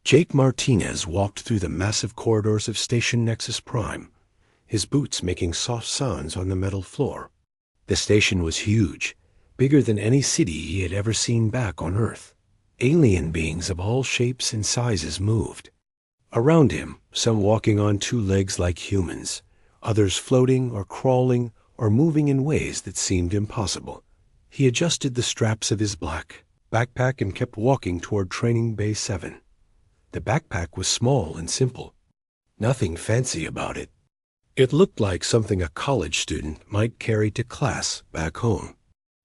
Jake Martinez walked through the massive corridors of Station Nexus Prime, his boots making soft sounds on the metal floor. The station was huge, bigger than any city he had ever seen back on Earth. Alien beings of all shapes and sizes moved. Around him, some walking on two legs like humans, others floating or crawling or moving in ways that seemed impossible. He adjusted the straps of his black backpack and kept walking toward Training Bay 7. The backpack was small and simple. Nothing fancy about it. It looked like something a college student might carry to class back home.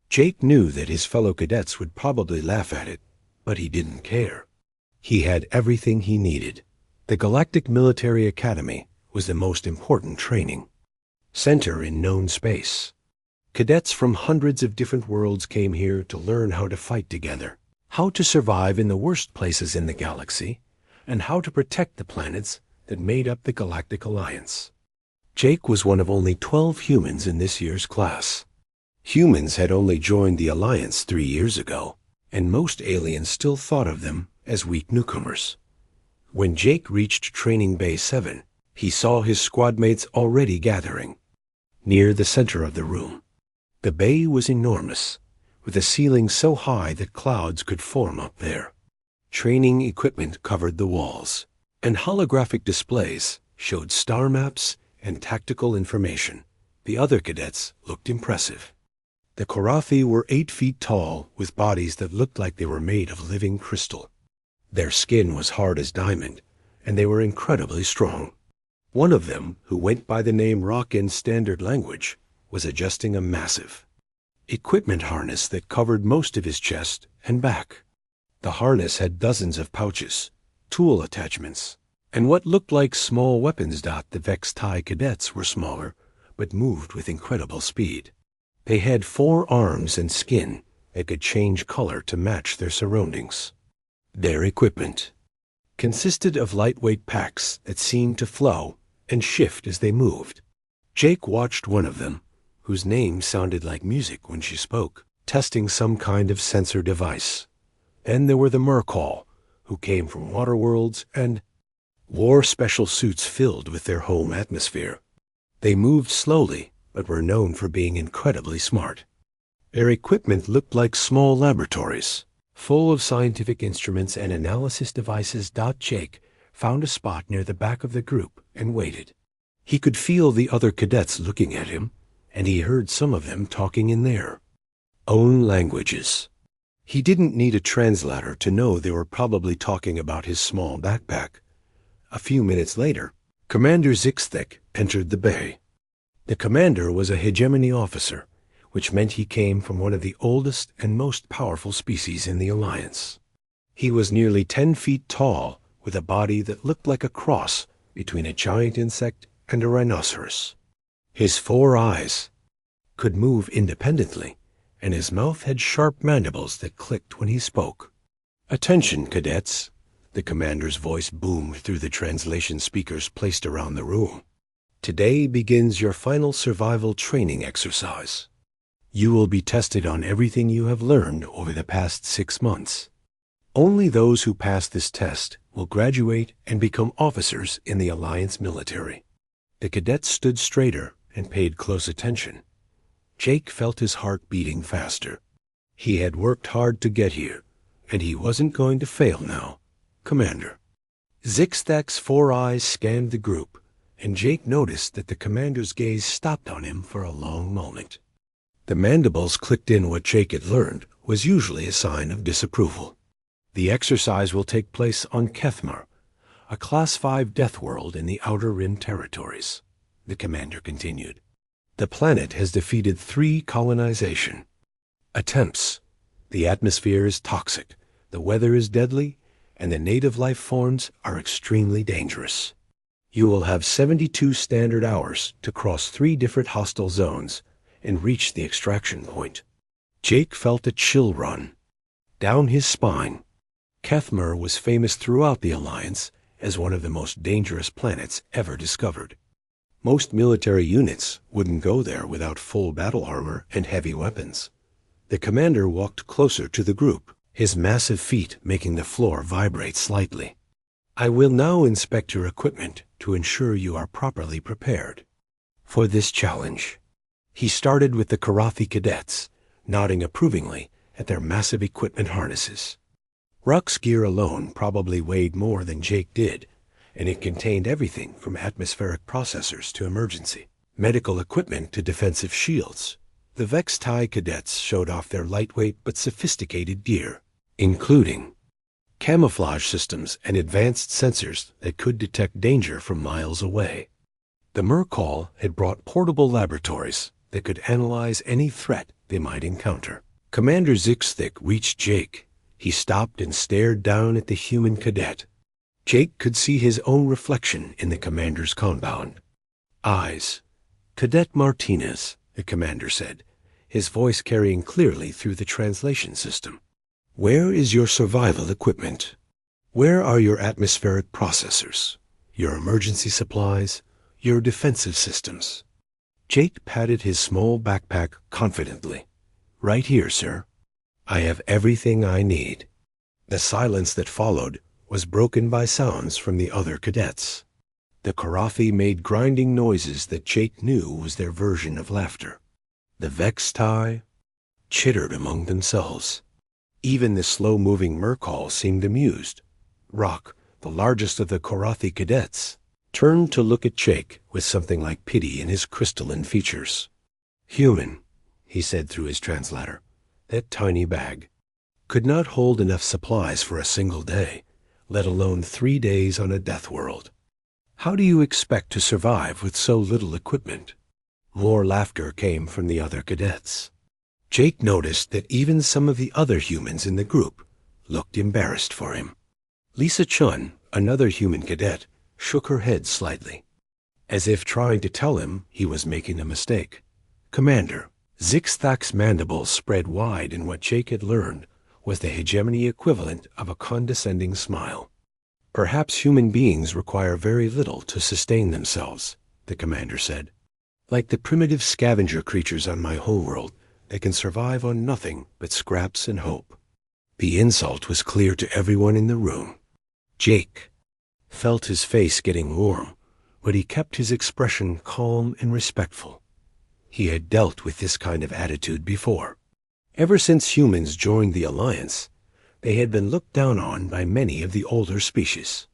Jake knew that his fellow cadets would probably laugh at it, but he didn't care. He had everything he needed. The Galactic Military Academy was the most important training center in known space. Cadets from hundreds of different worlds came here to learn how to fight together, how to survive in the worst places in the galaxy, and how to protect the planets that made up the Galactic Alliance. Jake was one of only 12 humans in this year's class. Humans had only joined the Alliance 3 years ago, and most aliens still thought of them as weak newcomers. When Jake reached Training Bay 7, he saw his squadmates already gathering near the center of the room. The bay was enormous, with a ceiling so high that clouds could form up there. Training equipment covered the walls, and holographic displays showed star maps and tactical information. The other cadets looked impressive. The Korathi were 8 feet tall, with bodies that looked like they were made of living crystal. Their skin was hard as diamond, and they were incredibly strong. One of them, who went by the name Rock in standard language, was adjusting a massive equipment harness that covered most of his chest and back. The harness had dozens of pouches, tool attachments, and what looked like small weapons. The Vex-Tai cadets were smaller, but moved with incredible speed. They had 4 arms and skin that could change color to match their surroundings. Their equipment consisted of lightweight packs that seemed to flow and shift as they moved. Jake watched one of them, whose name sounded like music when she spoke, testing some kind of sensor device. Then there were the Mercall, who came from water worlds and wore special suits filled with their home atmosphere. They moved slowly, but were known for being incredibly smart. Their equipment looked like small laboratories, full of scientific instruments and analysis devices. Jake found a spot near the back of the group and waited. He could feel the other cadets looking at him, and he heard some of them talking in their own languages. He didn't need a translator to know they were probably talking about his small backpack. A few minutes later, Commander Zixthek entered the bay. The commander was a hegemony officer, which meant he came from one of the oldest and most powerful species in the Alliance. He was nearly 10 feet tall, with a body that looked like a cross between a giant insect and a rhinoceros. His 4 eyes could move independently, and his mouth had sharp mandibles that clicked when he spoke. "Attention, cadets," the commander's voice boomed through the translation speakers placed around the room. "Today begins your final survival training exercise. You will be tested on everything you have learned over the past 6 months. Only those who pass this test will graduate and become officers in the Alliance military." The cadets stood straighter and paid close attention. Jake felt his heart beating faster. He had worked hard to get here, and he wasn't going to fail now. "Commander." Zixthak's 4 eyes scanned the group, and Jake noticed that the commander's gaze stopped on him for a long moment. The mandibles clicked in. What Jake had learned was usually a sign of disapproval. "The exercise will take place on Kethmar, a Class 5 death world in the Outer Rim territories," the commander continued. "The planet has defeated 3 colonization attempts. The atmosphere is toxic, the weather is deadly, and the native life forms are extremely dangerous. You will have 72 standard hours to cross 3 different hostile zones and reach the extraction point." Jake felt a chill run down his spine. Kethmar was famous throughout the Alliance as one of the most dangerous planets ever discovered. Most military units wouldn't go there without full battle armor and heavy weapons. The commander walked closer to the group, his massive feet making the floor vibrate slightly. I will now inspect your equipment to ensure you are properly prepared for this challenge. He started with the Karathi cadets, nodding approvingly at their massive equipment harnesses. Ruck's gear alone probably weighed more than Jake did, and it contained everything from atmospheric processors to emergency medical equipment to defensive shields. The Vex-Tai cadets showed off their lightweight but sophisticated gear, including camouflage systems and advanced sensors that could detect danger from miles away. The Mercall had brought portable laboratories that could analyze any threat they might encounter. Commander Zixthick reached Jake. He stopped and stared down at the human cadet. Jake could see his own reflection in the commander's compound. Eyes. Cadet Martinez, the commander said, his voice carrying clearly through the translation system. Where is your survival equipment? Where are your atmospheric processors, your emergency supplies, your defensive systems? Jake patted his small backpack confidently. Right here, sir. I have everything I need. The silence that followed was broken by sounds from the other cadets. The Karathi made grinding noises that Jake knew was their version of laughter. The Vex-Tai chittered among themselves. Even the slow-moving Mercall seemed amused. Rock, the largest of the Karathi cadets, turned to look at Jake with something like pity in his crystalline features. Human, he said through his translator, that tiny bag could not hold enough supplies for a single day, let alone 3 days on a death world. How do you expect to survive with so little equipment? More laughter came from the other cadets. Jake noticed that even some of the other humans in the group looked embarrassed for him. Lisa Chun, another human cadet, shook her head slightly, as if trying to tell him he was making a mistake. Commander, Zixthak's mandibles spread wide in what Jake had learned was the hegemony equivalent of a condescending smile. Perhaps human beings require very little to sustain themselves, the commander said. Like the primitive scavenger creatures on my homeworld, they can survive on nothing but scraps and hope. The insult was clear to everyone in the room. Jake felt his face getting warm, but he kept his expression calm and respectful. He had dealt with this kind of attitude before. Ever since humans joined the Alliance, they had been looked down on by many of the older species.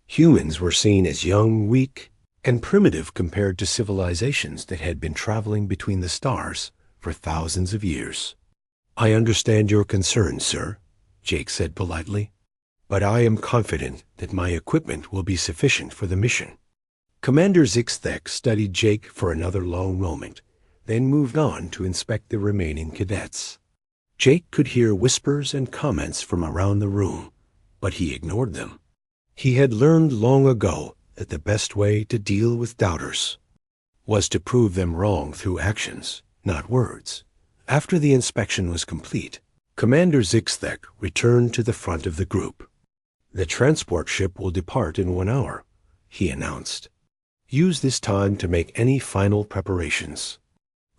Humans were seen as young, weak, and primitive compared to civilizations that had been traveling between the stars for thousands of years. I understand your concerns, sir, Jake said politely, but I am confident that my equipment will be sufficient for the mission. Commander Zixthak studied Jake for another long moment, then moved on to inspect the remaining cadets. Jake could hear whispers and comments from around the room, but he ignored them. He had learned long ago that the best way to deal with doubters was to prove them wrong through actions, not words. After the inspection was complete, Commander Zixthak returned to the front of the group. The transport ship will depart in 1 hour, he announced. Use this time to make any final preparations.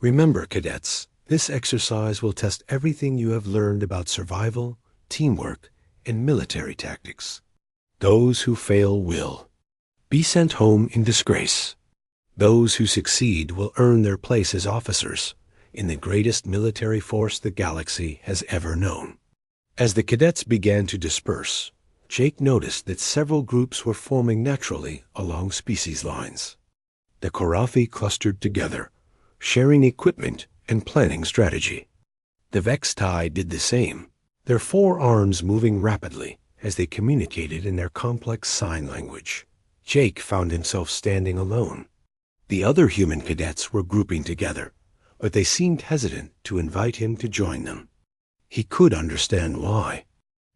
Remember, cadets, this exercise will test everything you have learned about survival, teamwork, and military tactics. Those who fail will be sent home in disgrace. Those who succeed will earn their place as officers in the greatest military force the galaxy has ever known. As the cadets began to disperse, Jake noticed that several groups were forming naturally along species lines. The Karathi clustered together, sharing equipment and planning strategy. The Vex-Tai did the same, their 4 arms moving rapidly as they communicated in their complex sign language. Jake found himself standing alone. The other human cadets were grouping together, but they seemed hesitant to invite him to join them. He could understand why.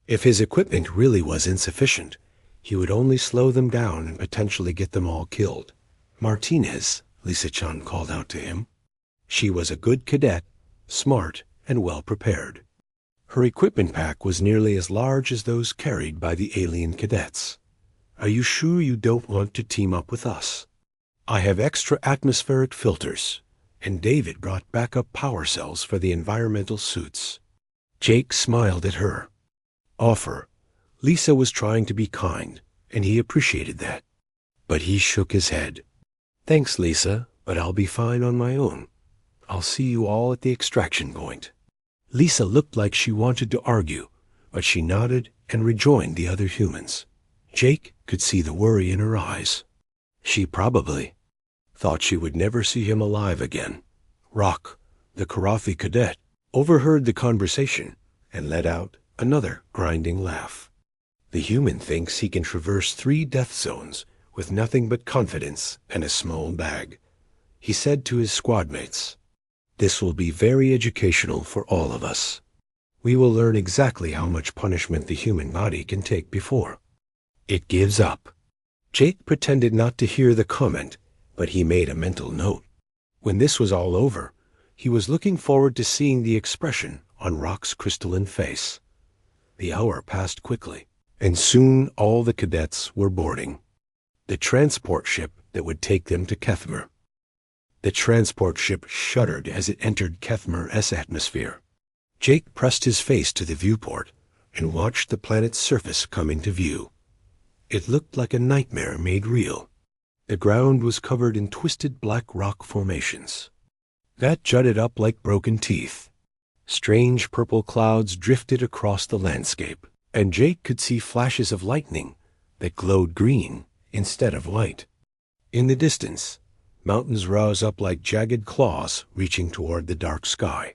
If his equipment really was insufficient, he would only slow them down and potentially get them all killed. Martinez, Lisa Chun called out to him. She was a good cadet, smart and well prepared. Her equipment pack was nearly as large as those carried by the alien cadets. Are you sure you don't want to team up with us? I have extra atmospheric filters, and David brought backup power cells for the environmental suits. Jake smiled at her offer. Lisa was trying to be kind, and he appreciated that. But he shook his head. "Thanks, Lisa, but I'll be fine on my own. I'll see you all at the extraction point." Lisa looked like she wanted to argue, but she nodded and rejoined the other humans. Jake could see the worry in her eyes. She probably thought she would never see him alive again. Rock, the Karathi cadet, overheard the conversation and let out another grinding laugh. The human thinks he can traverse 3 death zones with nothing but confidence and a small bag. He said to his squadmates, "This will be very educational for all of us. We will learn exactly how much punishment the human body can take before it gives up." Jake pretended not to hear the comment, but he made a mental note. When this was all over, he was looking forward to seeing the expression on Rock's crystalline face. The hour passed quickly, and soon all the cadets were boarding the transport ship that would take them to Kethmer. The transport ship shuddered as it entered Kethmer's atmosphere. Jake pressed his face to the viewport and watched the planet's surface come into view. It looked like a nightmare made real. The ground was covered in twisted black rock formations that jutted up like broken teeth. Strange purple clouds drifted across the landscape, and Jake could see flashes of lightning that glowed green instead of white. In the distance, mountains rose up like jagged claws reaching toward the dark sky.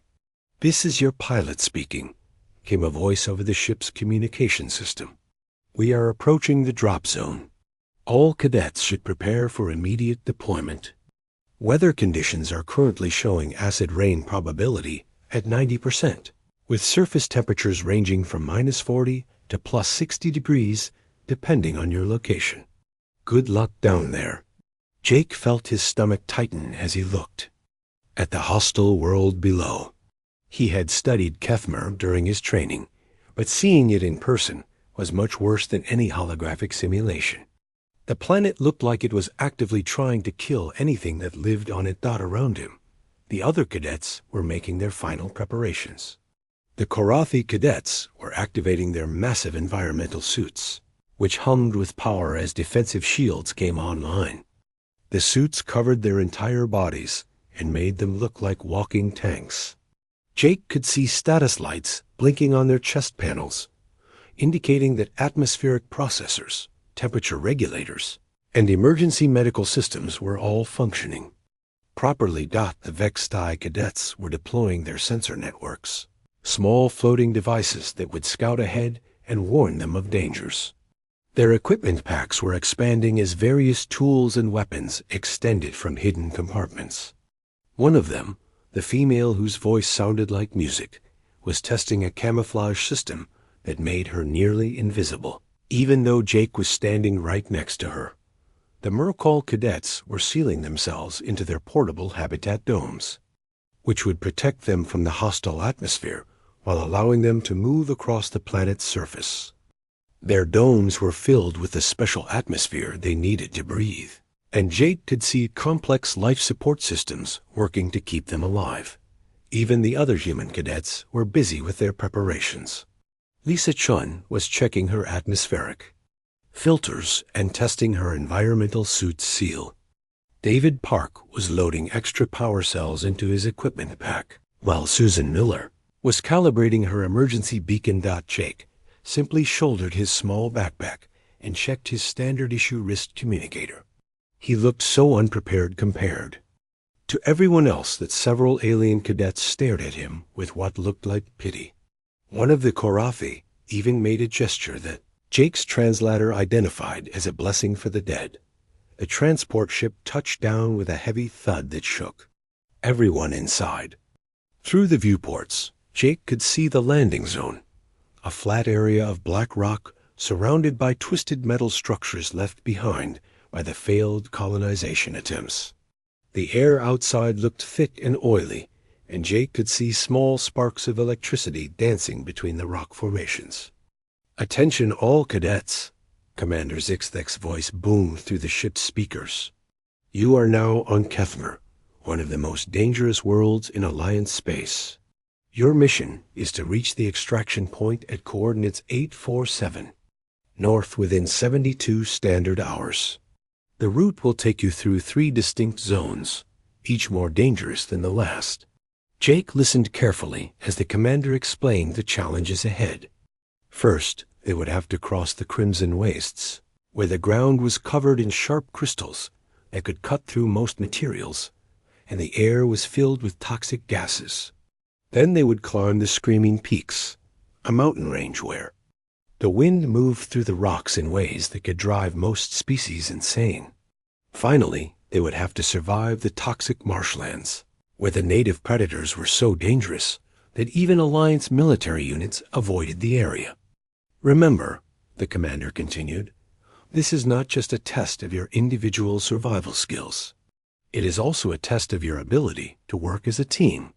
"This is your pilot speaking," came a voice over the ship's communication system. "We are approaching the drop zone. All cadets should prepare for immediate deployment. Weather conditions are currently showing acid rain probability at 90%, with surface temperatures ranging from -40 to +60 degrees depending on your location. Good luck down there." Jake felt his stomach tighten as he looked at the hostile world below. He had studied Kethmer during his training, but seeing it in person was much worse than any holographic simulation. The planet looked like it was actively trying to kill anything that lived on it around him. The other cadets were making their final preparations. The Karathi cadets were activating their massive environmental suits, which hummed with power as defensive shields came online. The suits covered their entire bodies and made them look like walking tanks. Jake could see status lights blinking on their chest panels, indicating that atmospheric processors, temperature regulators, and emergency medical systems were all functioning properly. The Vextai cadets were deploying their sensor networks, small floating devices that would scout ahead and warn them of dangers. Their equipment packs were expanding as various tools and weapons extended from hidden compartments. One of them, the female whose voice sounded like music, was testing a camouflage system that made her nearly invisible, even though Jake was standing right next to her. The Mercol cadets were sealing themselves into their portable habitat domes, which would protect them from the hostile atmosphere while allowing them to move across the planet's surface. Their domes were filled with the special atmosphere they needed to breathe, and Jake could see complex life support systems working to keep them alive. Even the other human cadets were busy with their preparations. Lisa Chun was checking her atmospheric filters and testing her environmental suit's seal. David Park was loading extra power cells into his equipment pack, while Susan Miller was calibrating her emergency beacon. Jake simply shouldered his small backpack and checked his standard-issue wrist communicator. He looked so unprepared compared to everyone else that several alien cadets stared at him with what looked like pity. One of the Korathi even made a gesture that Jake's translator identified as a blessing for the dead. The transport ship touched down with a heavy thud that shook everyone inside. Through the viewports, Jake could see the landing zone, a flat area of black rock surrounded by twisted metal structures left behind by the failed colonization attempts. The air outside looked thick and oily, and Jake could see small sparks of electricity dancing between the rock formations. "Attention all cadets," Commander Zixthek's voice boomed through the ship's speakers. "You are now on Kethmer, one of the most dangerous worlds in Alliance space. Your mission is to reach the extraction point at coordinates 847. north within 72 standard hours. The route will take you through 3 distinct zones, each more dangerous than the last. Jake listened carefully as the commander explained the challenges ahead. First, they would have to cross the Crimson Wastes, where the ground was covered in sharp crystals that could cut through most materials, and the air was filled with toxic gases. Then they would climb the Screaming Peaks, a mountain range where the wind moved through the rocks in ways that could drive most species insane. Finally, they would have to survive the toxic marshlands, where the native predators were so dangerous that even Alliance military units avoided the area. Remember, the commander continued, this is not just a test of your individual survival skills. It is also a test of your ability to work as a team.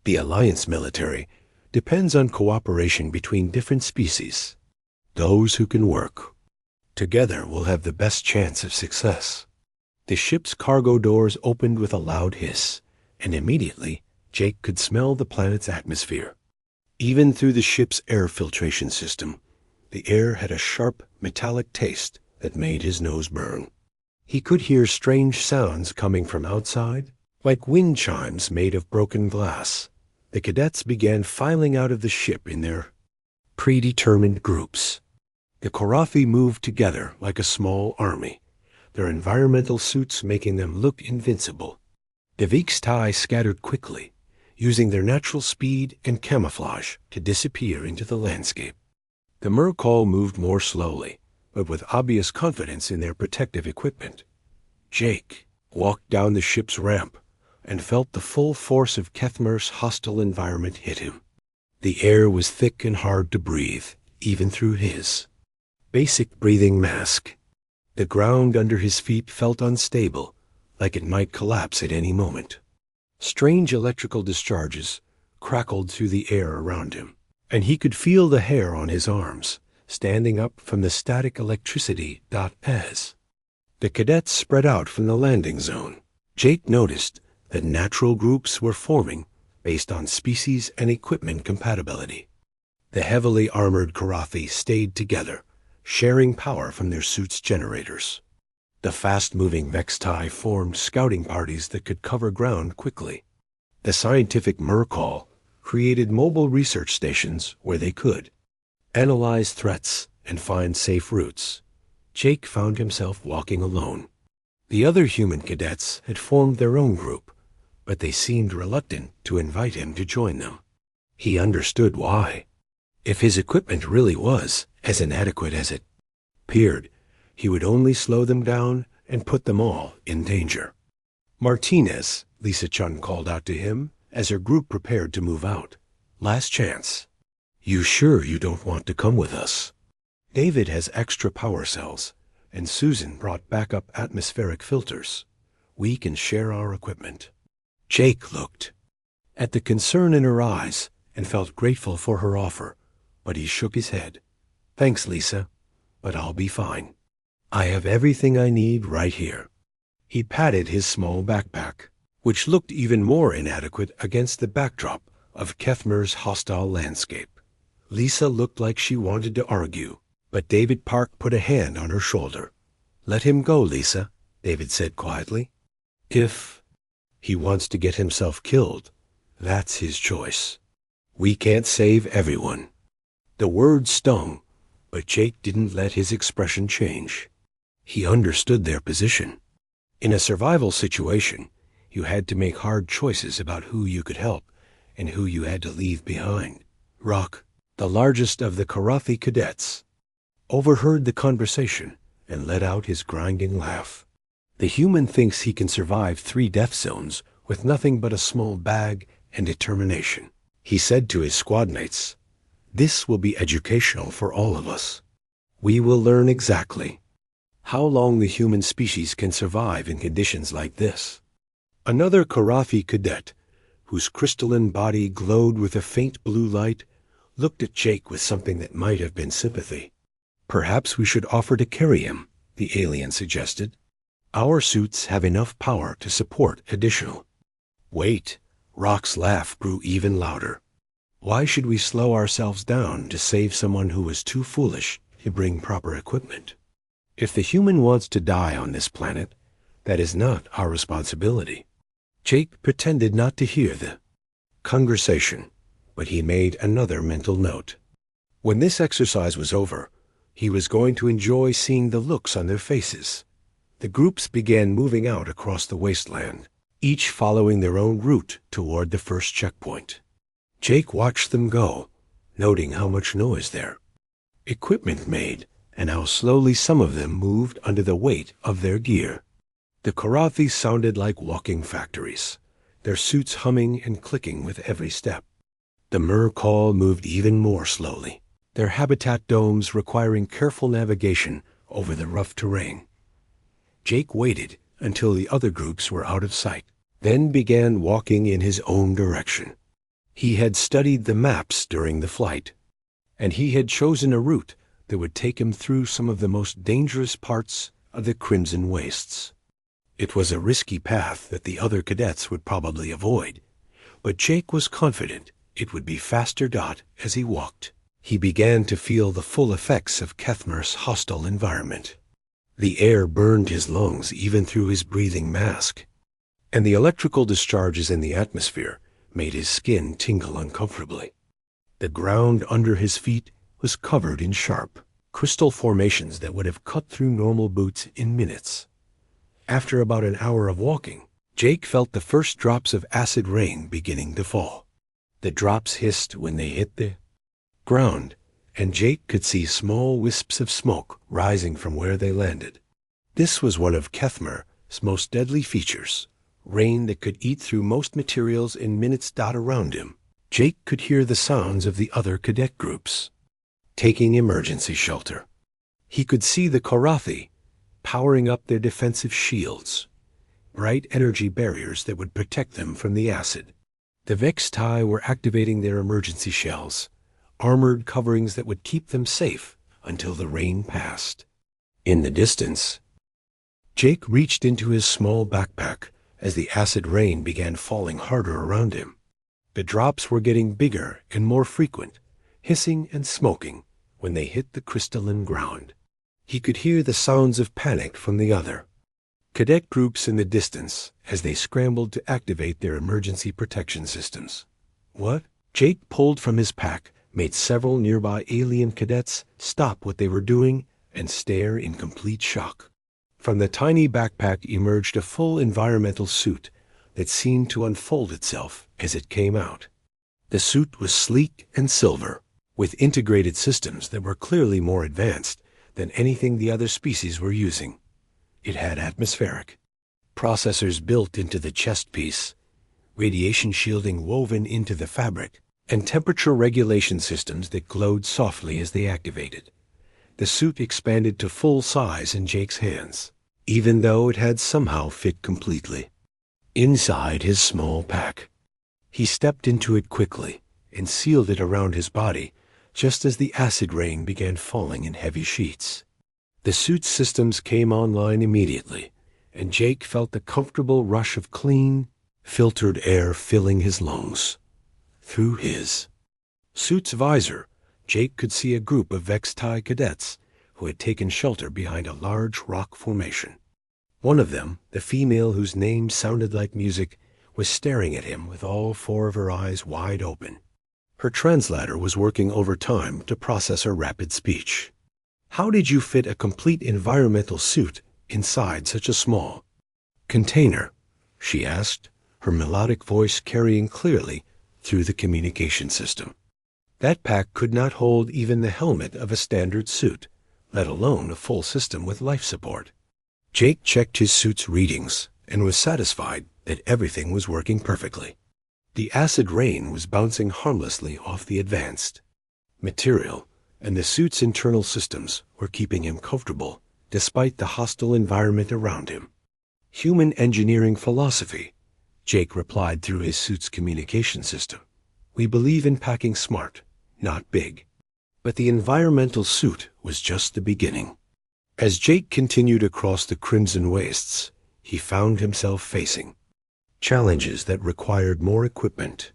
The Alliance military depends on cooperation between different species. Those who can work together will have the best chance of success. The ship's cargo doors opened with a loud hiss, and immediately Jake could smell the planet's atmosphere. Even through the ship's air filtration system, the air had a sharp, metallic taste that made his nose burn. He could hear strange sounds coming from outside, like wind chimes made of broken glass. The cadets began filing out of the ship in their predetermined groups. The Korathi moved together like a small army, their environmental suits making them look invincible. The Vixtai scattered quickly, using their natural speed and camouflage to disappear into the landscape. The Murkol moved more slowly, but with obvious confidence in their protective equipment. Jake walked down the ship's ramp and felt the full force of Kethmer's hostile environment hit him. The air was thick and hard to breathe, even through his basic breathing mask. The ground under his feet felt unstable, like it might collapse at any moment. Strange electrical discharges crackled through the air around him, and he could feel the hair on his arms standing up from the static electricity. As the cadets spread out from the landing zone, Jake noticed that natural groups were forming based on species and equipment compatibility. The heavily armored Korathi stayed together, sharing power from their suits' generators. The fast-moving Vextai formed scouting parties that could cover ground quickly. The scientific Murkol created mobile research stations where they could analyze threats and find safe routes. Jake found himself walking alone. The other human cadets had formed their own group, but they seemed reluctant to invite him to join them. He understood why. If his equipment really was as inadequate as it appeared, he would only slow them down and put them all in danger. Martinez, Lisa Chun called out to him as her group prepared to move out. Last chance. You sure you don't want to come with us? David has extra power cells, and Susan brought backup atmospheric filters. We can share our equipment. Jake looked at the concern in her eyes and felt grateful for her offer, but he shook his head. Thanks, Lisa, but I'll be fine. I have everything I need right here. He patted his small backpack, which looked even more inadequate against the backdrop of Kethmer's hostile landscape. Lisa looked like she wanted to argue, but David Park put a hand on her shoulder. Let him go, Lisa, David said quietly. If he wants to get himself killed, that's his choice. We can't save everyone. The word stung, but Jake didn't let his expression change. He understood their position. In a survival situation, you had to make hard choices about who you could help and who you had to leave behind. Rock, the largest of the Korathi cadets, overheard the conversation and let out his grinding laugh. The human thinks he can survive 3 death zones with nothing but a small bag and determination. He said to his squad mates, "This will be educational for all of us. We will learn exactly how long the human species can survive in conditions like this." Another Korathi cadet, whose crystalline body glowed with a faint blue light, looked at Jake with something that might have been sympathy. Perhaps we should offer to carry him, the alien suggested. Our suits have enough power to support additional. Wait, Rock's laugh grew even louder. Why should we slow ourselves down to save someone who was too foolish you bring proper equipment. If the human wants to die on this planet, that is not our responsibility. Jake pretended not to hear the conversation, but he made another mental note. When this exercise was over, he was going to enjoy seeing the looks on their faces. The groups began moving out across the wasteland, each following their own route toward the first checkpoint. Jake watched them go, noting how much noise their equipment made and how slowly some of them moved under the weight of their gear. The Karathi sounded like walking factories, their suits humming and clicking with every step. The Mercall moved even more slowly, their habitat domes requiring careful navigation over the rough terrain. Jake waited until the other groups were out of sight, then began walking in his own direction. He had studied the maps during the flight, and he had chosen a route that would take him through some of the most dangerous parts of the Crimson Wastes. It was a risky path that the other cadets would probably avoid, but Jake was confident it would be faster got as he walked. He began to feel the full effects of Kethmer's hostile environment. The air burned his lungs even through his breathing mask, and the electrical discharges in the atmosphere made his skin tingle uncomfortably. The ground under his feet was covered in sharp, crystal formations that would have cut through normal boots in minutes. After about an hour of walking, Jake felt the first drops of acid rain beginning to fall. The drops hissed when they hit the ground, and Jake could see small wisps of smoke rising from where they landed. This was one of Kethmer's most deadly features, rain that could eat through most materials in minutes. Around him, Jake could hear the sounds of the other cadet groups taking emergency shelter. He could see the Karathi powering up their defensive shields, bright energy barriers that would protect them from the acid. The Vextai were activating their emergency shells, armored coverings that would keep them safe until the rain passed. In the distance, Jake reached into his small backpack as the acid rain began falling harder around him. The drops were getting bigger and more frequent, hissing and smoking when they hit the crystalline ground. He could hear the sounds of panic from the other cadet groups in the distance as they scrambled to activate their emergency protection systems. What? Jake pulled from his pack, made several nearby alien cadets stop what they were doing and stare in complete shock. From the tiny backpack emerged a full environmental suit that seemed to unfold itself as it came out. The suit was sleek and silver, with integrated systems that were clearly more advanced than anything the other species were using. It had atmospheric processors built into the chest piece, radiation shielding woven into the fabric, and temperature regulation systems that glowed softly as they activated. The suit expanded to full size in Jake's hands, even though it had somehow fit completely inside his small pack. He stepped into it quickly and sealed it around his body just as the acid rain began falling in heavy sheets. The suit's systems came online immediately, and Jake felt the comfortable rush of clean, filtered air filling his lungs. Through his suit's visor, Jake could see a group of Vextai cadets who had taken shelter behind a large rock formation. One of them, the female whose name sounded like music, was staring at him with all four of her eyes wide open. Her translator was working overtime to process her rapid speech. How did you fit a complete environmental suit inside such a small container? She asked, her melodic voice carrying clearly through the communication system. That pack could not hold even the helmet of a standard suit, let alone a full system with life support. Jake checked his suit's readings and was satisfied that everything was working perfectly. The acid rain was bouncing harmlessly off the advanced material, and the suit's internal systems were keeping him comfortable despite the hostile environment around him. Human engineering philosophy, Jake replied through his suit's communication system. We believe in packing smart, not big. But the environmental suit was just the beginning. As Jake continued across the Crimson Wastes, he found himself facing challenges that required more equipment.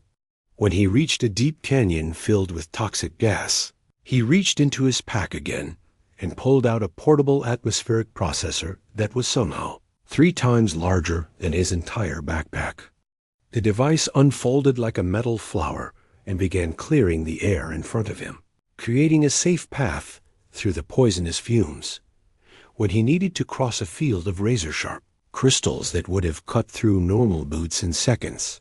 When he reached a deep canyon filled with toxic gas, he reached into his pack again and pulled out a portable atmospheric processor that was somehow 3 times larger than his entire backpack. The device unfolded like a metal flower and began clearing the air in front of him, creating a safe path through the poisonous fumes. When he needed to cross a field of razor-sharp crystals that would have cut through normal boots in seconds,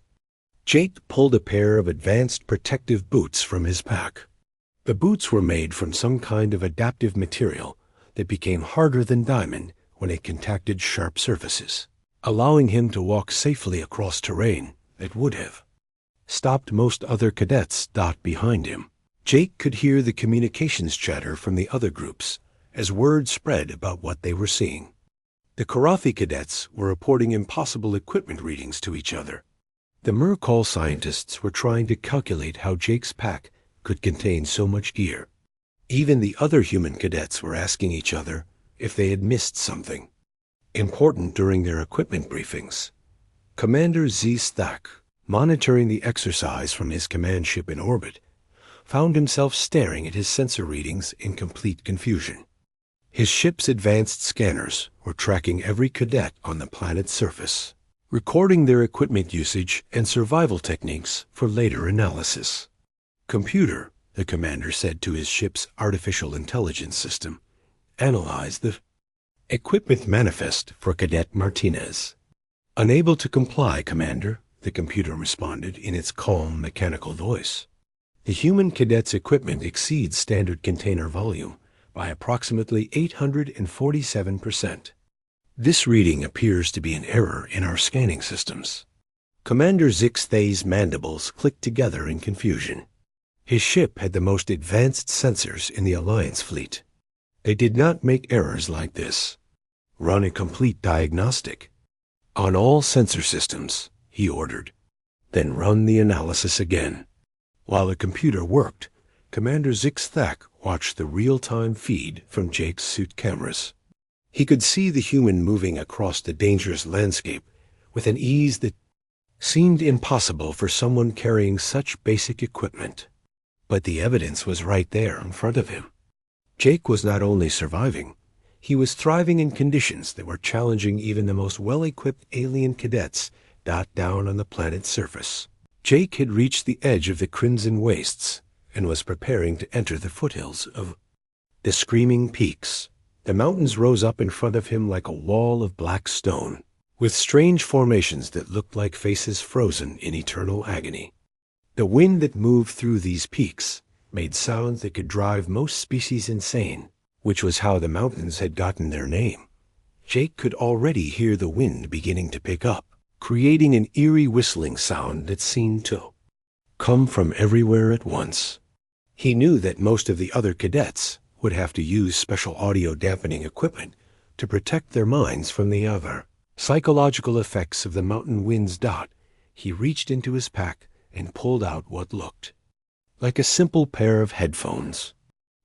Jake pulled a pair of advanced protective boots from his pack. The boots were made from some kind of adaptive material that became harder than diamond when it contacted sharp surfaces, allowing him to walk safely across terrain that would have stopped most other cadets behind him. Jake could hear the communications chatter from the other groups as word spread about what they were seeing. The Karathi cadets were reporting impossible equipment readings to each other. The Mercall scientists were trying to calculate how Jake's pack could contain so much gear. Even the other human cadets were asking each other if they had missed something important during their equipment briefings. Commander Z. Stack, monitoring the exercise from his command ship in orbit, found himself staring at his sensor readings in complete confusion. His ship's advanced scanners were tracking every cadet on the planet's surface, recording their equipment usage and survival techniques for later analysis. "Computer," the commander said to his ship's artificial intelligence system, "analyze the equipment manifest for Cadet Martinez." "Unable to comply, Commander," the computer responded in its calm, mechanical voice. "The human cadet's equipment exceeds standard container volume by approximately 847%. This reading appears to be an error in our scanning systems." Commander Zixthay's mandibles clicked together in confusion. His ship had the most advanced sensors in the Alliance fleet. They did not make errors like this. "Run a complete diagnostic on all sensor systems," he ordered. "Then run the analysis again." While the computer worked, Commander Zixthak watched the real-time feed from Jake's suit cameras. He could see the human moving across the dangerous landscape with an ease that seemed impossible for someone carrying such basic equipment. But the evidence was right there in front of him. Jake was not only surviving, he was thriving in conditions that were challenging even the most well-equipped alien cadets down on the planet's surface. Jake had reached the edge of the Crimson Wastes and was preparing to enter the foothills of the Screaming Peaks. The mountains rose up in front of him like a wall of black stone, with strange formations that looked like faces frozen in eternal agony. The wind that moved through these peaks made sounds that could drive most species insane, which was how the mountains had gotten their name. Jake could already hear the wind beginning to pick up, creating an eerie whistling sound that seemed to come from everywhere at once. He knew that most of the other cadets would have to use special audio dampening equipment to protect their minds from the other psychological effects of the mountain winds. He reached into his pack and pulled out what looked like a simple pair of headphones.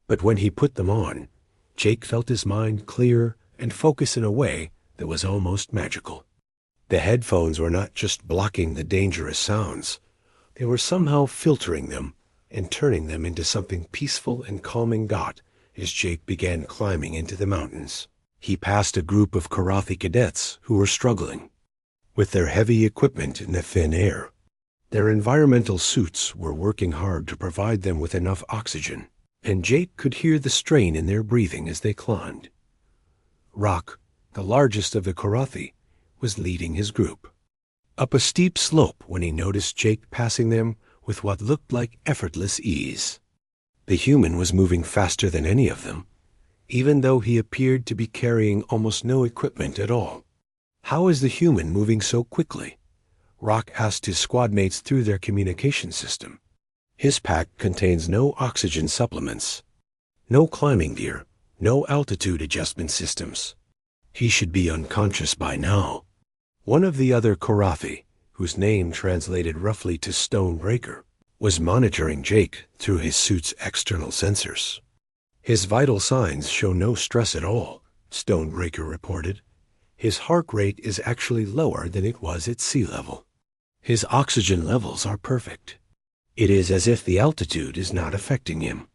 But when he put them on, Jake felt his mind clear and focus in a way that was almost magical. The headphones were not just blocking the dangerous sounds. They were somehow filtering them and turning them into something peaceful and calming. As Jake began climbing into the mountains, he passed a group of Karathi cadets who were struggling with their heavy equipment in the thin air. Their environmental suits were working hard to provide them with enough oxygen, and Jake could hear the strain in their breathing as they climbed. Rock, the largest of the Karathi, was leading his group up a steep slope when he noticed Jake passing them with what looked like effortless ease. The human was moving faster than any of them, even though he appeared to be carrying almost no equipment at all. "How is the human moving so quickly?" Rock asked his squadmates through their communication system. "His pack contains no oxygen supplements, no climbing gear, no altitude adjustment systems. He should be unconscious by now." One of the other Karathi, whose name translated roughly to Stonebreaker, was monitoring Jake through his suit's external sensors. "His vital signs show no stress at all," Stonebreaker reported. "His heart rate is actually lower than it was at sea level. His oxygen levels are perfect. It is as if the altitude is not affecting him."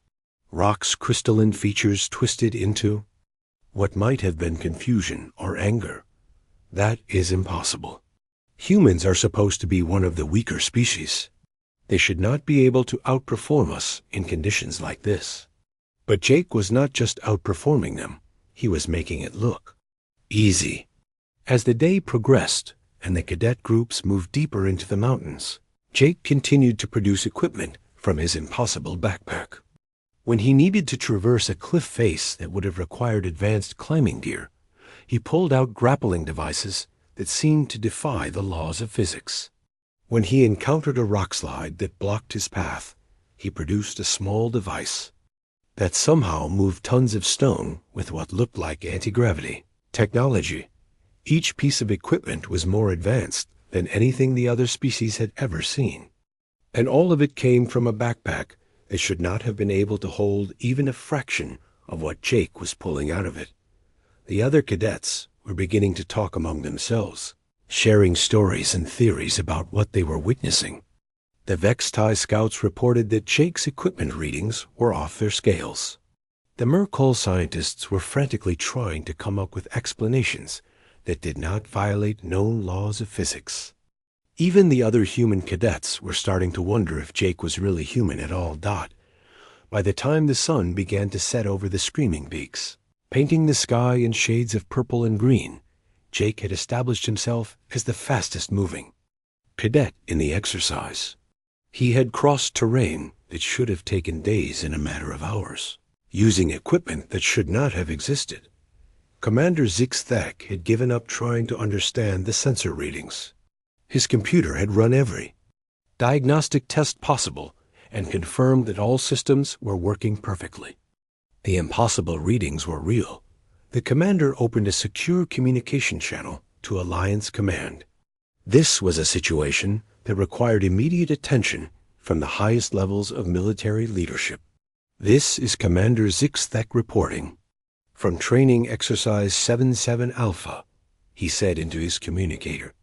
Rock's crystalline features twisted into what might have been confusion or anger. That is impossible. Humans are supposed to be one of the weaker species. They should not be able to outperform us in conditions like this. But Jake was not just outperforming them, he was making it look easy. As the day progressed and the cadet groups moved deeper into the mountains, Jake continued to produce equipment from his impossible backpack. When he needed to traverse a cliff face that would have required advanced climbing gear, he pulled out grappling devices that seemed to defy the laws of physics. When he encountered a rock slide that blocked his path, he produced a small device that somehow moved tons of stone with what looked like anti-gravity technology. Each piece of equipment was more advanced than anything the other species had ever seen. And all of it came from a backpack that should not have been able to hold even a fraction of what Jake was pulling out of it. The other cadets were beginning to talk among themselves, sharing stories and theories about what they were witnessing. The Vexti scouts reported that Jake's equipment readings were off their scales. The Mercol scientists were frantically trying to come up with explanations that did not violate known laws of physics. Even the other human cadets were starting to wonder if Jake was really human at all. By the time the sun began to set over the screaming peaks, painting the sky in shades of purple and green, Jake had established himself as the fastest moving cadet in the exercise. He had crossed terrain that should have taken days in a matter of hours, using equipment that should not have existed. Commander Zixthak had given up trying to understand the sensor readings. His computer had run every diagnostic test possible and confirmed that all systems were working perfectly. The impossible readings were real. The commander opened a secure communication channel to Alliance Command. This was a situation that required immediate attention from the highest levels of military leadership. This is Commander Zixthak reporting. From Training Exercise 77 Alpha, he said into his communicator.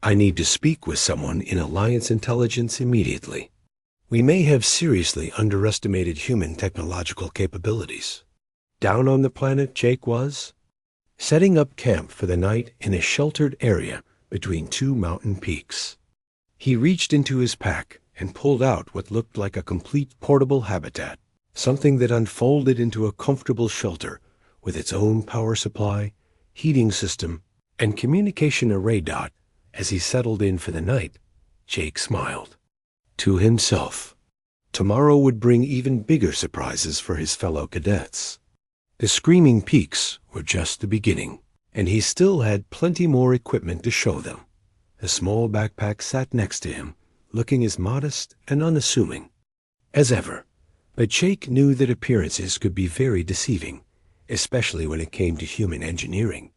I need to speak with someone in Alliance Intelligence immediately. We may have seriously underestimated human technological capabilities. Down on the planet Jake was setting up camp for the night in a sheltered area between two mountain peaks. He reached into his pack and pulled out what looked like a complete portable habitat, something that unfolded into a comfortable shelter with its own power supply, heating system, and communication array. As he settled in for the night, Jake smiled to himself. Tomorrow would bring even bigger surprises for his fellow cadets. The screaming peaks were just the beginning, and he still had plenty more equipment to show them. A small backpack sat next to him, looking as modest and unassuming as ever. But Jake knew that appearances could be very deceiving, especially when it came to human engineering.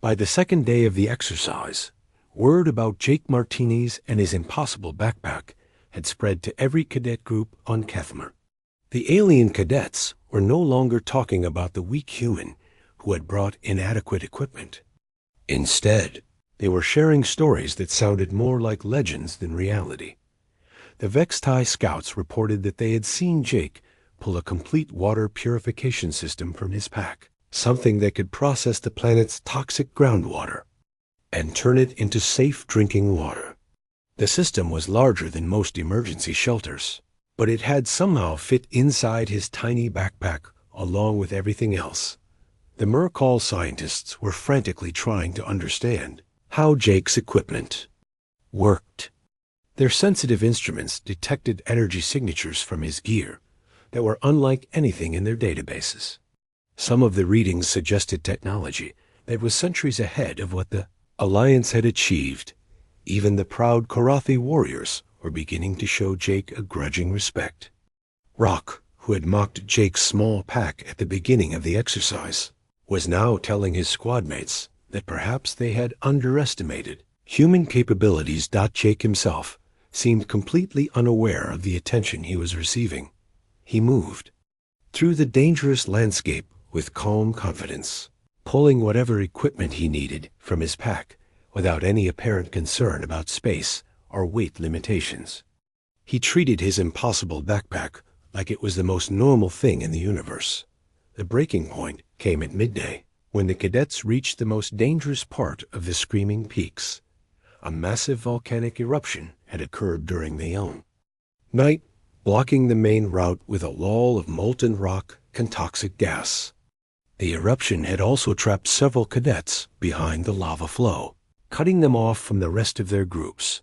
By the second day of the exercise, word about Jake Martinez and his impossible backpack had spread to every cadet group on Kethmer. The alien cadets were no longer talking about the weak human who had brought inadequate equipment. Instead, they were sharing stories that sounded more like legends than reality. The Vexti scouts reported that they had seen Jake pull a complete water purification system from his pack, something that could process the planet's toxic groundwater and turn it into safe drinking water. The system was larger than most emergency shelters, but it had somehow fit inside his tiny backpack along with everything else. The Mercol scientists were frantically trying to understand how Jake's equipment worked. Their sensitive instruments detected energy signatures from his gear that were unlike anything in their databases. Some of the readings suggested technology that was centuries ahead of what the Alliance had achieved. Even the proud Korathi warriors were beginning to show Jake a grudging respect. Rock, who had mocked Jake's small pack at the beginning of the exercise, was now telling his squadmates that perhaps they had underestimated human capabilities. Jake himself seemed completely unaware of the attention he was receiving. He moved through the dangerous landscape with calm confidence, pulling whatever equipment he needed from his pack without any apparent concern about space or weight limitations. He treated his impossible backpack like it was the most normal thing in the universe. The breaking point came at midday, when the cadets reached the most dangerous part of the Screaming Peaks. A massive volcanic eruption had occurred during the elm night, blocking the main route with a wall of molten rock and toxic gas. The eruption had also trapped several cadets behind the lava flow, cutting them off from the rest of their groups.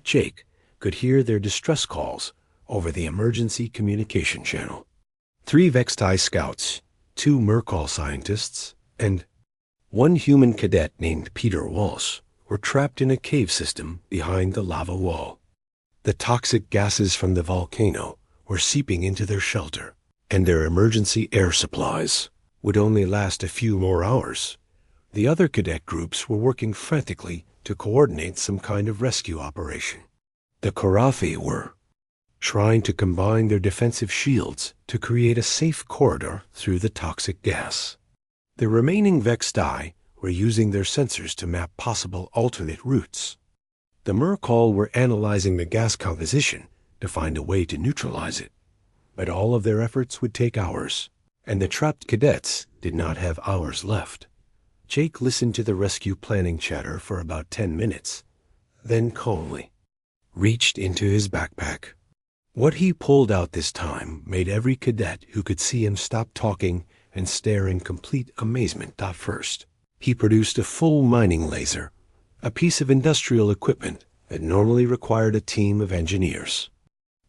Jake could hear their distress calls over the emergency communication channel. 3 Vexti scouts, 2 Mercall scientists, and 1 human cadet named Peter Walsh were trapped in a cave system behind the lava wall. The toxic gases from the volcano were seeping into their shelter, and their emergency air supplies would only last a few more hours. The other cadet groups were working frantically to coordinate some kind of rescue operation. The Korathi were trying to combine their defensive shields to create a safe corridor through the toxic gas. The remaining Vexti were using their sensors to map possible alternate routes. The Mercall were analyzing the gas composition to find a way to neutralize it, but all of their efforts would take hours, and the trapped cadets did not have hours left. Jake listened to the rescue planning chatter for about 10 minutes, then calmly reached into his backpack. What he pulled out this time made every cadet who could see him stop talking and stare in complete amazement. First, he produced a full mining laser, a piece of industrial equipment that normally required a team of engineers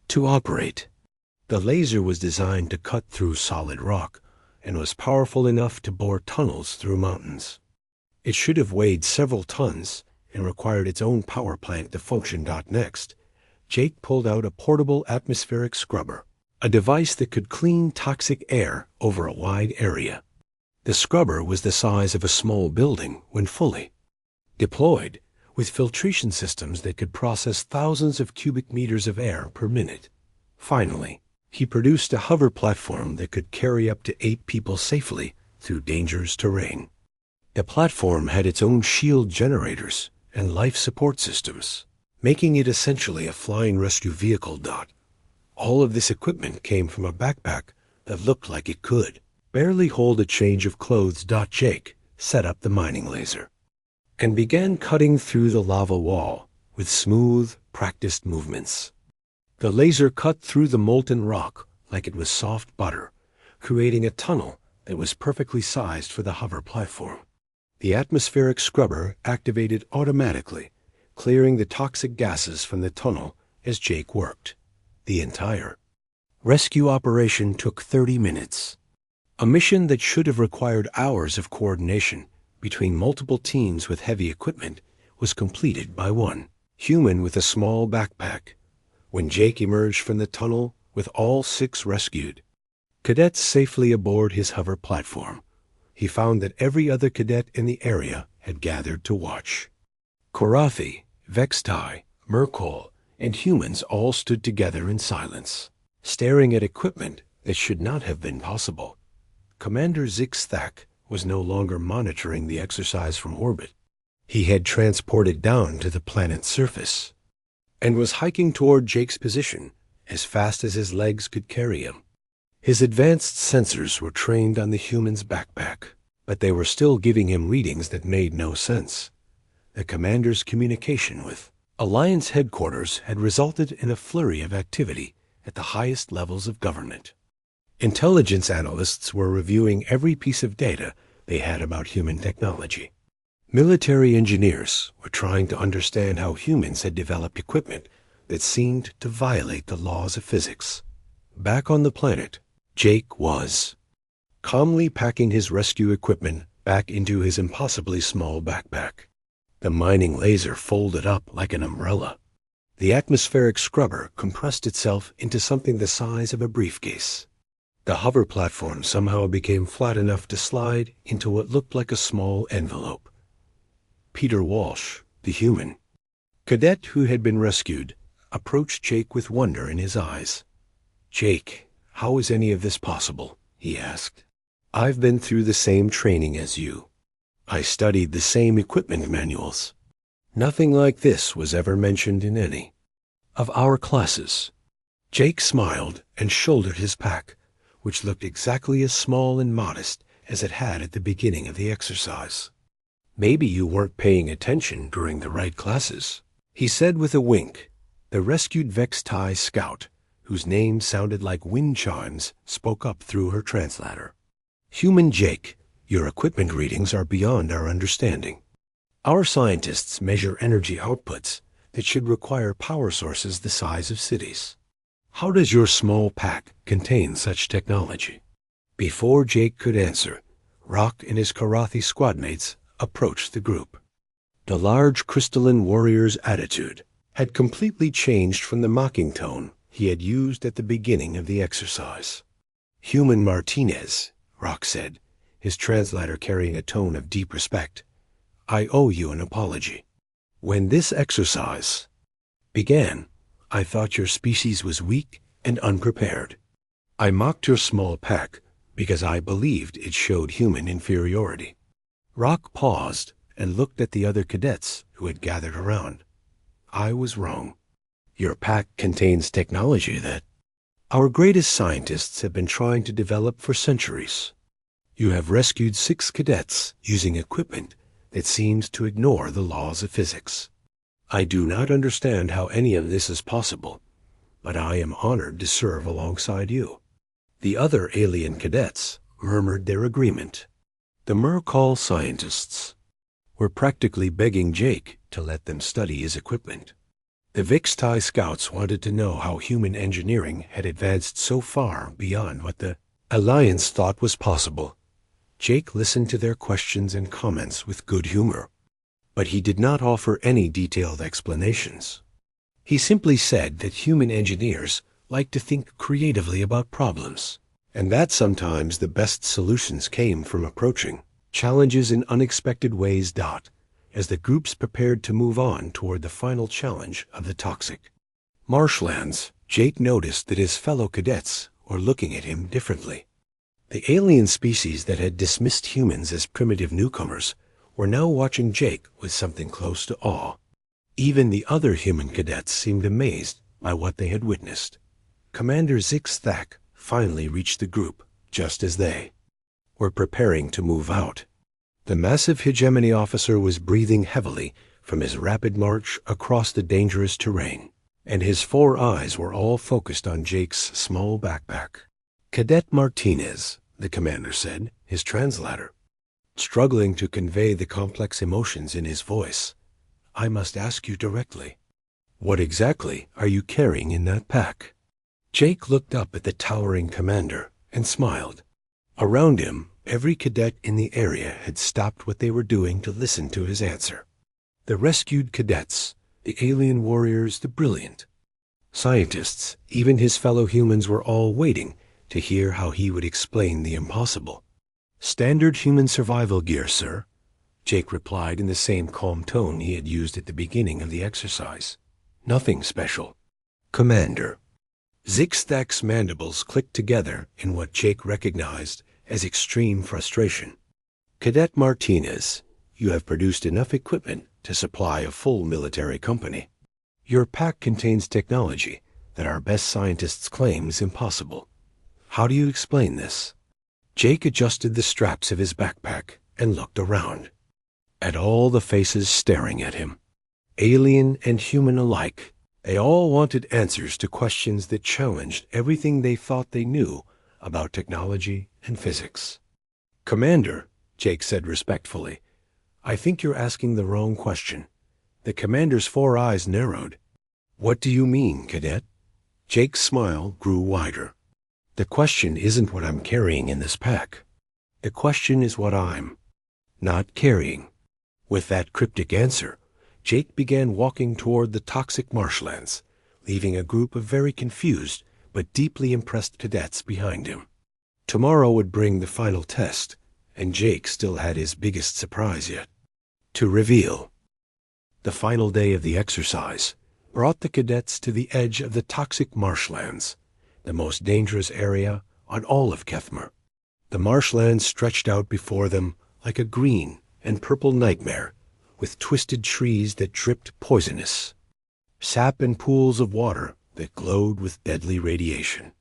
to operate. The laser was designed to cut through solid rock and was powerful enough to bore tunnels through mountains. It should have weighed several tons and required its own power plant to function. Next, Jake pulled out a portable atmospheric scrubber, a device that could clean toxic air over a wide area. The scrubber was the size of a small building when fully deployed, with filtration systems that could process thousands of cubic meters of air per minute. Finally, he produced a hover platform that could carry up to 8 people safely through dangerous terrain. The platform had its own shield generators and life support systems, making it essentially a flying rescue vehicle. All of this equipment came from a backpack that looked like it could barely hold a change of clothes. Jake set up the mining laser and began cutting through the lava wall with smooth, practiced movements. The laser cut through the molten rock like it was soft butter, creating a tunnel that was perfectly sized for the hover platform. The atmospheric scrubber activated automatically, clearing the toxic gases from the tunnel as Jake worked. The entire rescue operation took 30 minutes. A mission that should have required hours of coordination between multiple teams with heavy equipment was completed by 1 human with a small backpack. When Jake emerged from the tunnel with all 6 rescued cadets safely aboard his hover platform, he found that every other cadet in the area had gathered to watch. Korathi, Vexti, Mercall, and humans all stood together in silence, staring at equipment that should not have been possible. Commander Zixthak was no longer monitoring the exercise from orbit. He had transported down to the planet's surface and was hiking toward Jake's position as fast as his legs could carry him. His advanced sensors were trained on the human's backpack, but they were still giving him readings that made no sense. The commander's communication with Alliance headquarters had resulted in a flurry of activity at the highest levels of government. Intelligence analysts were reviewing every piece of data they had about human technology. Military engineers were trying to understand how humans had developed equipment that seemed to violate the laws of physics. Back on the planet, Jake was calmly packing his rescue equipment back into his impossibly small backpack. The mining laser folded up like an umbrella. The atmospheric scrubber compressed itself into something the size of a briefcase. The hover platform somehow became flat enough to slide into what looked like a small envelope. Peter Walsh, the human cadet who had been rescued, approached Jake with wonder in his eyes. "Jake, how is any of this possible?" he asked. "I've been through the same training as you. I studied the same equipment manuals. Nothing like this was ever mentioned in any of our classes." Jake smiled and shouldered his pack, which looked exactly as small and modest as it had at the beginning of the exercise. "Maybe you weren't paying attention during the right classes," he said with a wink. The rescued Vextai scout, whose name sounded like wind chimes, spoke up through her translator. "Human Jake, your equipment readings are beyond our understanding. Our scientists measure energy outputs that should require power sources the size of cities. How does your small pack contain such technology?" Before Jake could answer, Rock and his Karathi squadmates approached the group. The large crystalline warrior's attitude had completely changed from the mocking tone he had used at the beginning of the exercise. "Human Martinez," Rock said, his translator carrying a tone of deep respect, "I owe you an apology. When this exercise began, I thought your species was weak and unprepared. I mocked your small pack because I believed it showed human inferiority." Rock paused and looked at the other cadets who had gathered around. "I was wrong. Your pack contains technology that our greatest scientists have been trying to develop for centuries. You have rescued 6 cadets using equipment that seems to ignore the laws of physics. I do not understand how any of this is possible, but I am honored to serve alongside you." The other alien cadets murmured their agreement. The Mercall scientists were practically begging Jake to let them study his equipment. The Vixtai scouts wanted to know how human engineering had advanced so far beyond what the Alliance thought was possible. Jake listened to their questions and comments with good humor, but he did not offer any detailed explanations. He simply said that human engineers like to think creatively about problems, and that sometimes the best solutions came from approaching challenges in unexpected ways. As the groups prepared to move on toward the final challenge of the toxic marshlands, Jake noticed that his fellow cadets were looking at him differently. The alien species that had dismissed humans as primitive newcomers were now watching Jake with something close to awe. Even the other human cadets seemed amazed by what they had witnessed. Commander Zixthak finally reached the group just as they were preparing to move out. The massive hegemony officer was breathing heavily from his rapid march across the dangerous terrain, and his 4 eyes were all focused on Jake's small backpack. "Cadet Martinez," the commander said, his translator, struggling to convey the complex emotions in his voice, "I must ask you directly, what exactly are you carrying in that pack?" Jake looked up at the towering commander and smiled. Around him, every cadet in the area had stopped what they were doing to listen to his answer. The rescued cadets, the alien warriors, the brilliant scientists, even his fellow humans were all waiting to hear how he would explain the impossible. "Standard human survival gear, sir," Jake replied in the same calm tone he had used at the beginning of the exercise. "Nothing special." "Commander." Zixthak's mandibles clicked together in what Jake recognized as extreme frustration. "Cadet Martinez, you have produced enough equipment to supply a full military company. Your pack contains technology that our best scientists claim is impossible. How do you explain this?" Jake adjusted the straps of his backpack and looked around at all the faces staring at him. Alien and human alike, they all wanted answers to questions that challenged everything they thought they knew about technology and physics. "Commander," Jake said respectfully, "I think you're asking the wrong question." The commander's 4 eyes narrowed. "What do you mean, cadet?" Jake's smile grew wider. "The question isn't what I'm carrying in this pack. The question is what I'm not carrying." With that cryptic answer, Jake began walking toward the toxic marshlands, leaving a group of very confused but deeply impressed cadets behind him. Tomorrow would bring the final test, and Jake still had his biggest surprise yet to reveal. The final day of the exercise brought the cadets to the edge of the toxic marshlands, the most dangerous area on all of Kethmer. The marshlands stretched out before them like a green and purple nightmare, with twisted trees that dripped poisonous sap and pools of water that glowed with deadly radiation.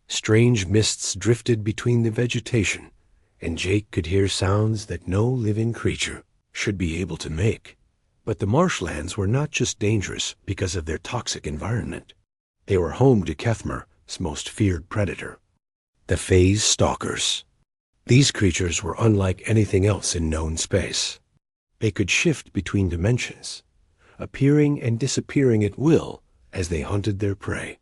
Strange mists drifted between the vegetation, and Jake could hear sounds that no living creature should be able to make. But the marshlands were not just dangerous because of their toxic environment. They were home to Kethmer's most feared predator, the Phase Stalkers. These creatures were unlike anything else in known space. They could shift between dimensions, appearing and disappearing at will as they hunted their prey.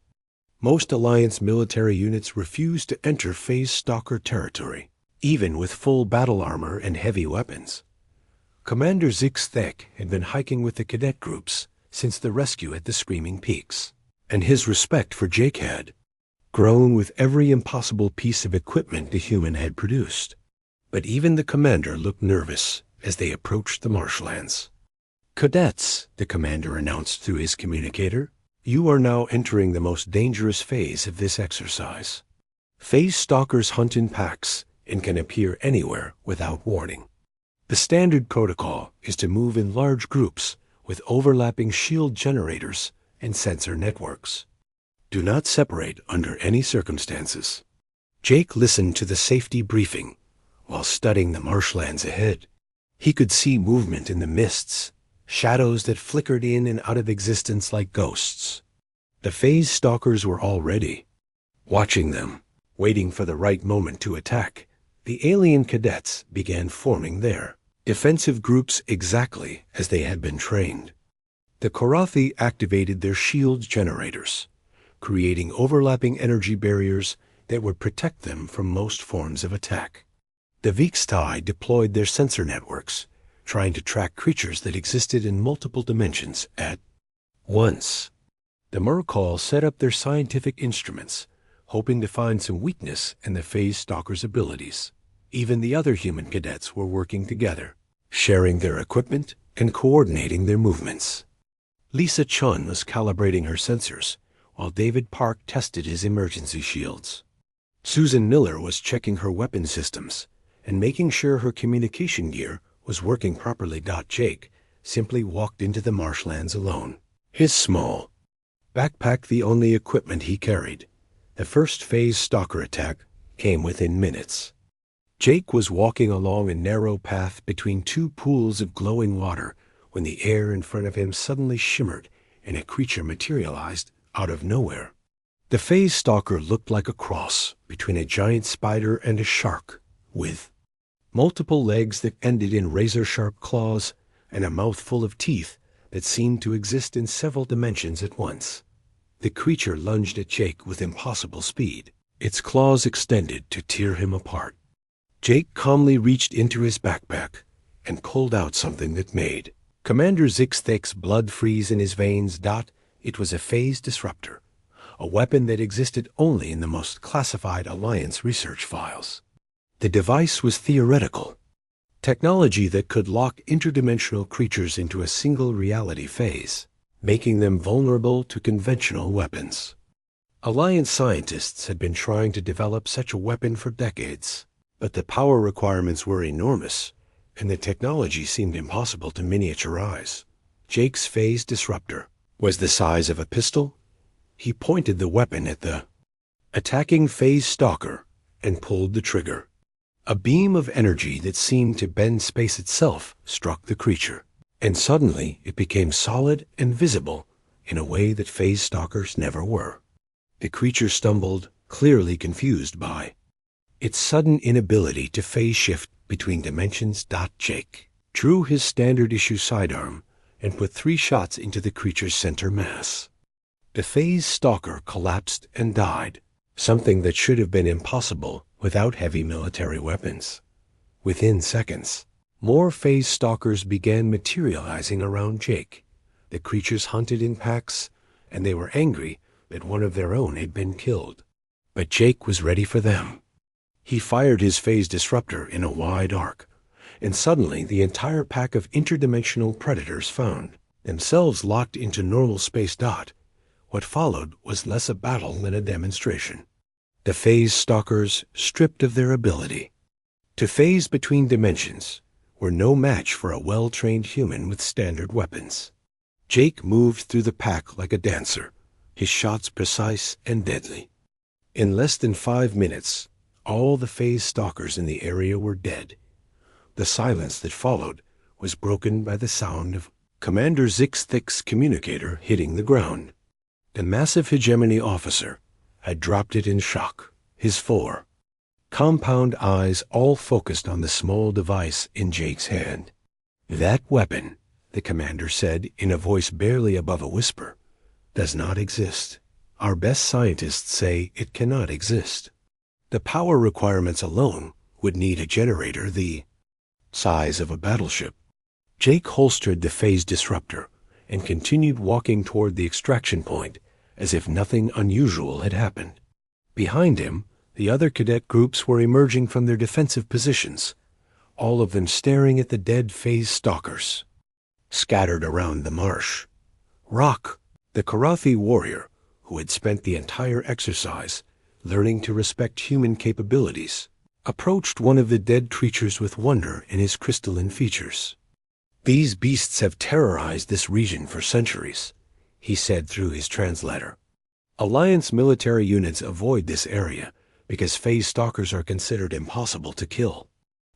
Most Alliance military units refused to enter Phase Stalker territory, even with full battle armor and heavy weapons. Commander Zixthek had been hiking with the cadet groups since the rescue at the Screaming Peaks, and his respect for Jake had grown with every impossible piece of equipment the human had produced. But even the commander looked nervous as they approached the marshlands. "Cadets," the commander announced through his communicator, "you are now entering the most dangerous phase of this exercise. Phase Stalkers hunt in packs and can appear anywhere without warning. The standard protocol is to move in large groups with overlapping shield generators and sensor networks. Do not separate under any circumstances." Jake listened to the safety briefing while studying the marshlands ahead. He could see movement in the mists, shadows that flickered in and out of existence like ghosts. The Phase Stalkers were all ready, watching them, waiting for the right moment to attack. The alien cadets began forming their defensive groups exactly as they had been trained. The Korathi activated their shield generators, creating overlapping energy barriers that would protect them from most forms of attack. The Vixtai deployed their sensor networks, trying to track creatures that existed in multiple dimensions at once. The Murkal set up their scientific instruments, hoping to find some weakness in the Phase Stalkers' abilities. Even the other human cadets were working together, sharing their equipment and coordinating their movements. Lisa Chun was calibrating her sensors, while David Park tested his emergency shields. Susan Miller was checking her weapon systems and making sure her communication gear was working properly. Jake simply walked into the marshlands alone, his small backpack the only equipment he carried. The first Phase Stalker attack came within minutes. Jake was walking along a narrow path between two pools of glowing water when the air in front of him suddenly shimmered and a creature materialized out of nowhere. The Phase Stalker looked like a cross between a giant spider and a shark, with multiple legs that ended in razor-sharp claws and a mouth full of teeth that seemed to exist in several dimensions at once. The creature lunged at Jake with impossible speed, its claws extended to tear him apart. Jake calmly reached into his backpack and pulled out something that made Commander Zixthek's blood freeze in his veins. It was a phase disruptor, a weapon that existed only in the most classified Alliance research files. The device was theoretical, technology that could lock interdimensional creatures into a single reality phase, making them vulnerable to conventional weapons. Alliance scientists had been trying to develop such a weapon for decades, but the power requirements were enormous, and the technology seemed impossible to miniaturize. Jake's phase disruptor was the size of a pistol. He pointed the weapon at the attacking Phase Stalker and pulled the trigger. A beam of energy that seemed to bend space itself struck the creature, and suddenly it became solid and visible in a way that Phase Stalkers never were. The creature stumbled, clearly confused by its sudden inability to phase shift between dimensions. Jake drew his standard-issue sidearm and put 3 shots into the creature's center mass. The Phase Stalker collapsed and died, something that should have been impossible without heavy military weapons. Within seconds, more Phase Stalkers began materializing around Jake. The creatures hunted in packs, and they were angry that one of their own had been killed. But Jake was ready for them. He fired his phase disruptor in a wide arc, and suddenly the entire pack of interdimensional predators found themselves locked into normal space. What followed was less a battle than a demonstration. The Phase Stalkers, stripped of their ability to phase between dimensions, were no match for a well-trained human with standard weapons. Jake moved through the pack like a dancer, his shots precise and deadly. In less than 5 minutes, all the phase stalkers in the area were dead. The silence that followed was broken by the sound of Commander Zixthix's communicator hitting the ground. The massive hegemony officer had dropped it in shock, his 4 compound eyes all focused on the small device in Jake's hand. "That weapon," the commander said in a voice barely above a whisper, "does not exist. Our best scientists say it cannot exist. The power requirements alone would need a generator the size of a battleship." Jake holstered the phase disruptor and continued walking toward the extraction point as if nothing unusual had happened. Behind him, the other cadet groups were emerging from their defensive positions, all of them staring at the dead phase stalkers scattered around the marsh. Rock, the Karathi warrior who had spent the entire exercise learning to respect human capabilities, approached one of the dead creatures with wonder in his crystalline features. "These beasts have terrorized this region for centuries," he said through his translator. "Alliance military units avoid this area because phase stalkers are considered impossible to kill.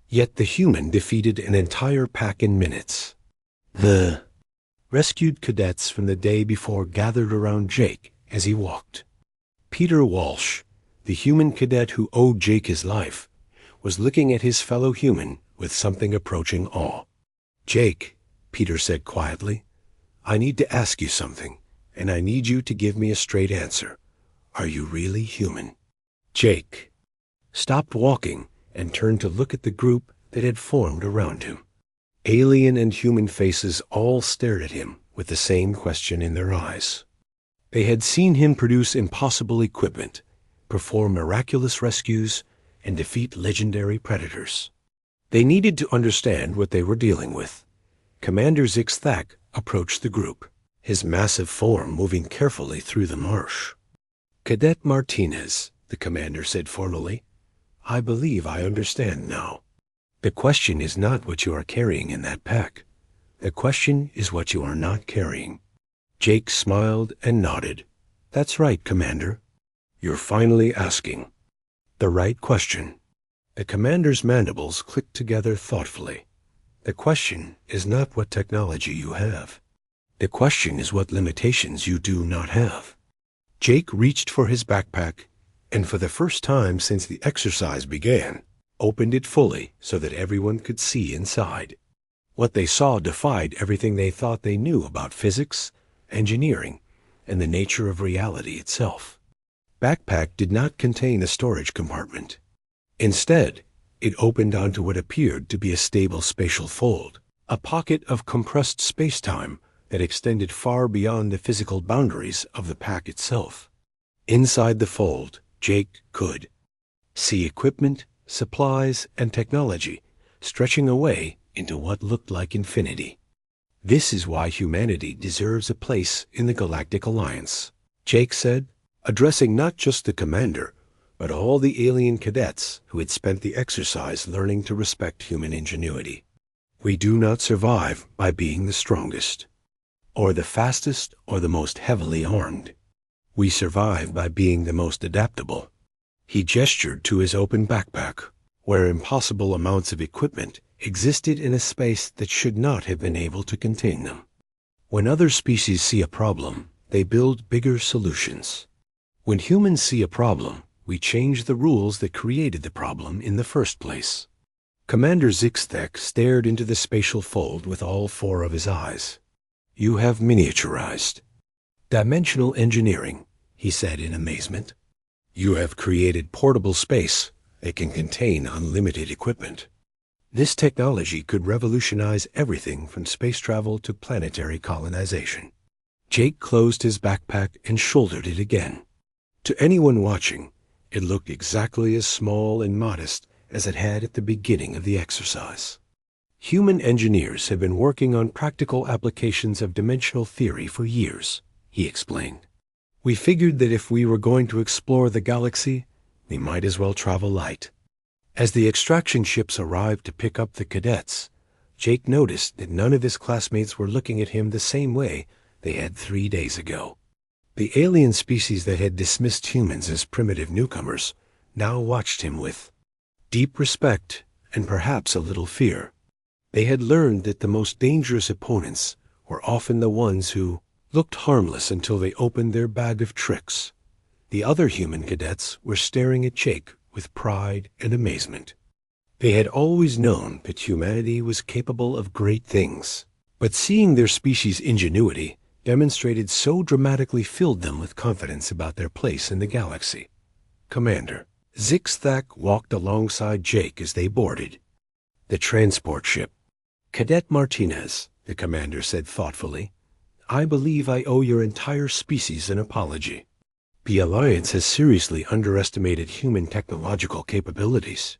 Yet the human defeated an entire pack in minutes." The rescued cadets from the day before gathered around Jake as he walked. Peter Walsh, the human cadet who owed Jake his life, was looking at his fellow human with something approaching awe. "Jake," Peter said quietly, "I need to ask you something, and I need you to give me a straight answer. Are you really human?" Jake stopped walking and turned to look at the group that had formed around him. Alien and human faces all stared at him with the same question in their eyes. They had seen him produce impossible equipment, perform miraculous rescues, and defeat legendary predators. They needed to understand what they were dealing with. Commander Zixthak approached the group, his massive form moving carefully through the marsh. "Cadet Martinez," the commander said formally, "I believe I understand now. The question is not what you are carrying in that pack. The question is what you are not carrying." Jake smiled and nodded. "That's right, Commander. You're finally asking the right question." The commander's mandibles clicked together thoughtfully. "The question is not what technology you have. The question is what limitations you do not have." Jake reached for his backpack and for the first time since the exercise began, opened it fully so that everyone could see inside. What they saw defied everything they thought they knew about physics, engineering, and the nature of reality itself. Backpack did not contain a storage compartment. Instead, it opened onto what appeared to be a stable spatial fold, a pocket of compressed space-time that extended far beyond the physical boundaries of the pack itself. Inside the fold, Jake could see equipment, supplies, and technology stretching away into what looked like infinity. "This is why humanity deserves a place in the Galactic Alliance," Jake said, addressing not just the commander, but all the alien cadets who had spent the exercise learning to respect human ingenuity. "We do not survive by being the strongest, or the fastest, or the most heavily armed. We survive by being the most adaptable." He gestured to his open backpack, where impossible amounts of equipment existed in a space that should not have been able to contain them. When other species see a problem, they build bigger solutions. When humans see a problem, we change the rules that created the problem in the first place. Commander Zixthak stared into the spatial fold with all 4 of his eyes. "You have miniaturized dimensional engineering," he said in amazement. "You have created portable space that can contain unlimited equipment. This technology could revolutionize everything from space travel to planetary colonization." Jake closed his backpack and shouldered it again. To anyone watching, it looked exactly as small and modest as it had at the beginning of the exercise. "Human engineers have been working on practical applications of dimensional theory for years," he explained. "We figured that if we were going to explore the galaxy, we might as well travel light." As the extraction ships arrived to pick up the cadets, Jake noticed that none of his classmates were looking at him the same way they had 3 days ago. The alien species that had dismissed humans as primitive newcomers now watched him with deep respect and perhaps a little fear. They had learned that the most dangerous opponents were often the ones who looked harmless until they opened their bag of tricks. The other human cadets were staring at Jake with pride and amazement. They had always known that humanity was capable of great things, but seeing their species' ingenuity demonstrated so dramatically filled them with confidence about their place in the galaxy. Commander Zixthak walked alongside Jake as they boarded the transport ship. "Cadet Martinez," the commander said thoughtfully, "I believe I owe your entire species an apology. The Alliance has seriously underestimated human technological capabilities.